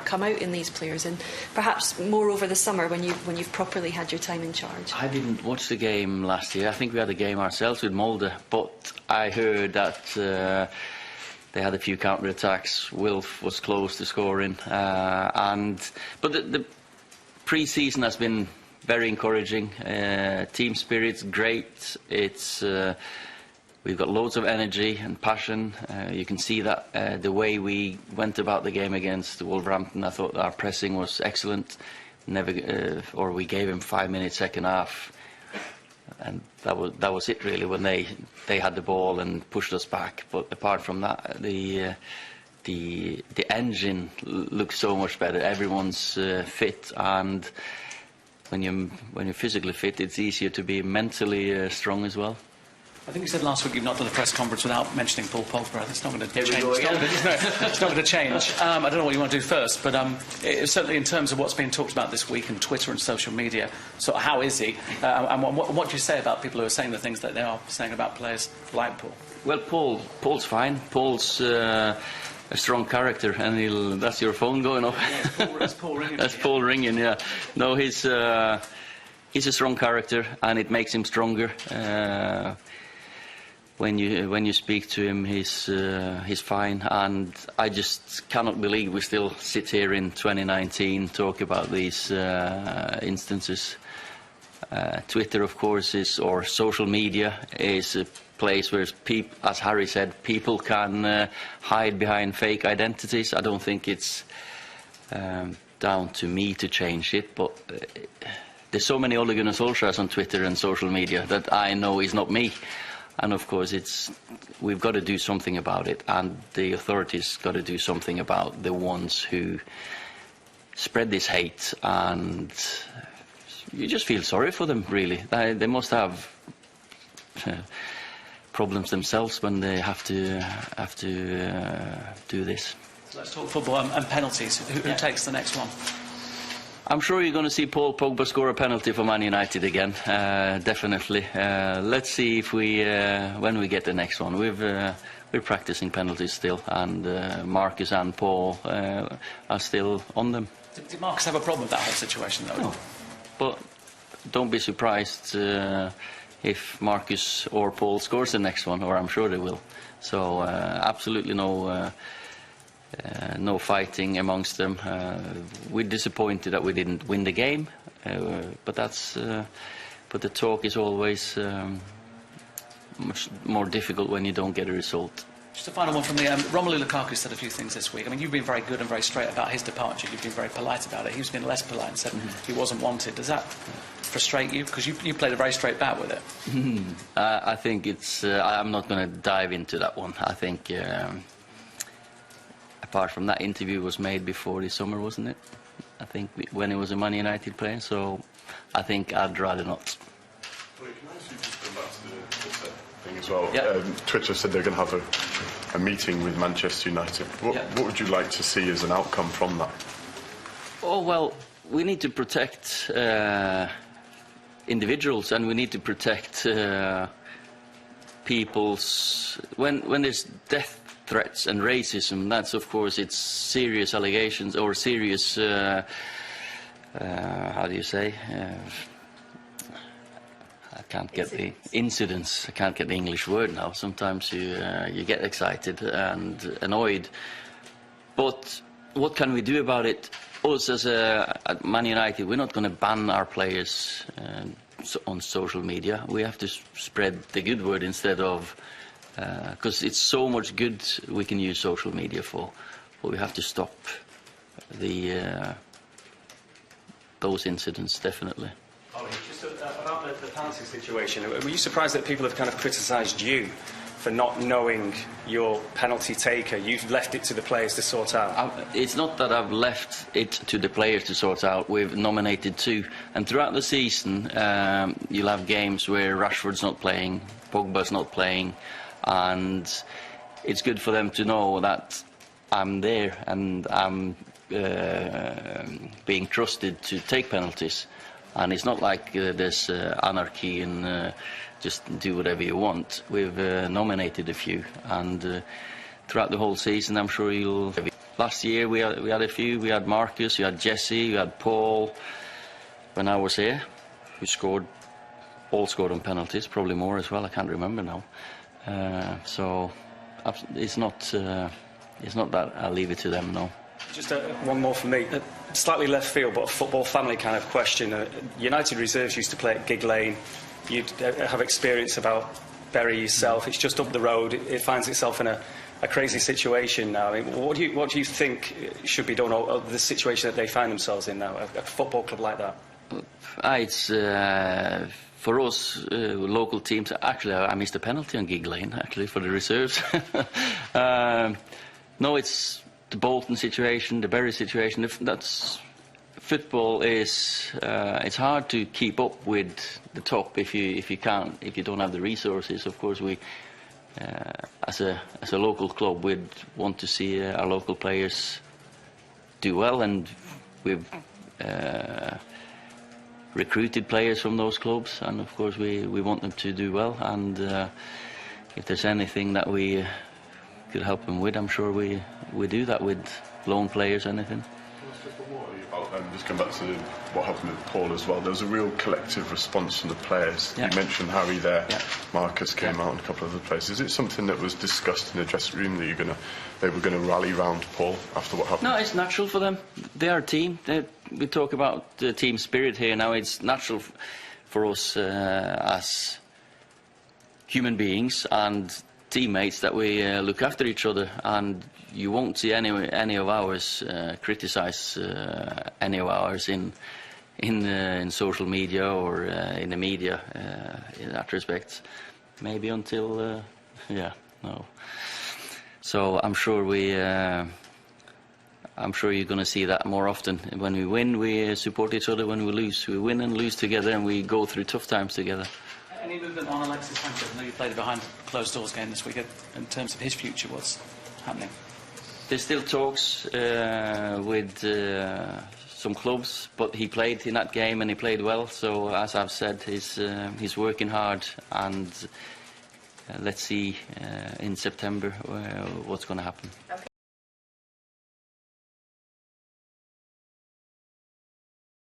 come out in these players, and perhaps more over the summer when you've properly had your time in charge? I didn't watch the game last year. I think we had a game ourselves with Molde, but I heard that they had a few counter-attacks. Wilf was close to scoring, but the pre-season has been very encouraging. Team spirit's great. We've got loads of energy and passion. You can see that the way we went about the game against Wolverhampton. I thought our pressing was excellent. We gave him 5 minutes second half, and that was it really, when they had the ball and pushed us back. But apart from that, the engine looks so much better. Everyone's fit, and when you're physically fit, it's easier to be mentally strong as well. I think you said last week you've not done a press conference without mentioning Paul Pogba. That's not going to change. It's not going to change. I don't know what you want to do first, but certainly in terms of what's being talked about this week on Twitter and social media, so how is he? And what do you say about people who are saying the things that they are saying about players like Paul? Well, Paul's fine. Paul's a strong character, and that's your phone going off. Yeah, that's Paul ringing. That's Paul ringing. Yeah. No, he's a strong character, and it makes him stronger. When you speak to him, he's fine, and I just cannot believe we still sit here in 2019 talk about these instances. Twitter, of course, or social media is a place where, as Harry said, people can hide behind fake identities. I don't think it's down to me to change it, but there's so many Ole Gunnar Solskjaers on Twitter and social media that I know is not me. And of course, we've got to do something about it, and the authorities got to do something about the ones who spread this hate. And you just feel sorry for them, really. They must have problems themselves when they have to do this. So let's talk football and penalties. Who takes the next one? I'm sure you're going to see Paul Pogba score a penalty for Man United again, definitely. Let's see if when we get the next one. We're practicing penalties still, and Marcus and Paul are still on them. Did Marcus have a problem with that whole situation, though? No, but don't be surprised if Marcus or Paul scores the next one, or I'm sure they will. So absolutely no fighting amongst them. We're disappointed that we didn't win the game, but the talk is always much more difficult when you don't get a result. Just a final one from me. Romelu Lukaku said a few things this week. I mean, you've been very good and very straight about his departure. You've been very polite about it. He's been less polite and said he wasn't wanted. Does that frustrate you? Because you played a very straight bat with it. I think I'm not going to dive into that one. I think. Apart from that interview was made before the summer, wasn't it? I think when he was a Man United player, so I think I'd rather not. Can I actually just come back to the thing as well? Yeah. Twitter said they're going to have a meeting with Manchester United. What would you like to see as an outcome from that? Oh, well, we need to protect individuals, and we need to protect people's... When there's death threats and racism, that's of course, it's serious allegations or serious how do you say, I can't get the incidents, I can't get the English word now. Sometimes you get excited and annoyed, but what can we do about it? Us as at Man United, we're not going to ban our players on social media. We have to spread the good word instead of because it's so much good we can use social media for, but we have to stop those incidents, definitely. Ollie, just about the penalty situation, were you surprised that people have kind of criticised you for not knowing your penalty taker? You've left it to the players to sort out. It's not that I've left it to the players to sort out. We've nominated two, and throughout the season you'll have games where Rashford's not playing, Pogba's not playing, and it's good for them to know that I'm there and I'm being trusted to take penalties. And it's not like there's anarchy and just do whatever you want. We've nominated a few, and throughout the whole season I'm sure you'll... last year we had a few. We had Marcus, we had Jesse, we had Paul. When I was here, we all scored on penalties, probably more as well. I can't remember now. So it's not that I'll leave it to them, no. Just one more for me. Slightly left field, but a football family kind of question. United reserves used to play at Gig Lane. You'd have experience about Bury yourself. It's just up the road. It finds itself in a crazy situation now. I mean, what do you think should be done, or the situation that they find themselves in now, a football club like that? It's for us local teams. Actually, I missed a penalty on Gig Lane actually for the reserves. No, it's the Bolton situation, the Bury situation. Football is it's hard to keep up with the top if you don't have the resources. Of course, we as a local club would want to see our local players do well, and we've recruited players from those clubs, and of course we want them to do well. And if there's anything that we could help them with, I'm sure we do that with loan players, anything. Just going back to what happened with Paul as well, there was a real collective response from the players. Yeah. You mentioned Harry there, yeah. Marcus came out and a couple of other players. Is it something that was discussed in the dressing room that they were going to rally round Paul after what happened? No, it's natural for them. They are a team. We talk about the team spirit here now. It's natural for us as human beings and teammates that we look after each other, and you won't see any of ours criticise any of ours in social media or in the media in that respect. Maybe until no. So I'm sure you're going to see that more often. When we win, we support each other. When we lose, we win and lose together, and we go through tough times together. Any movement on Alexis Sanchez? I know you played a behind closed doors game this week. In terms of his future, what's happening? There's still talks with some clubs, but he played in that game and he played well. So as I've said, he's working hard, and let's see in September what's going to happen. Okay.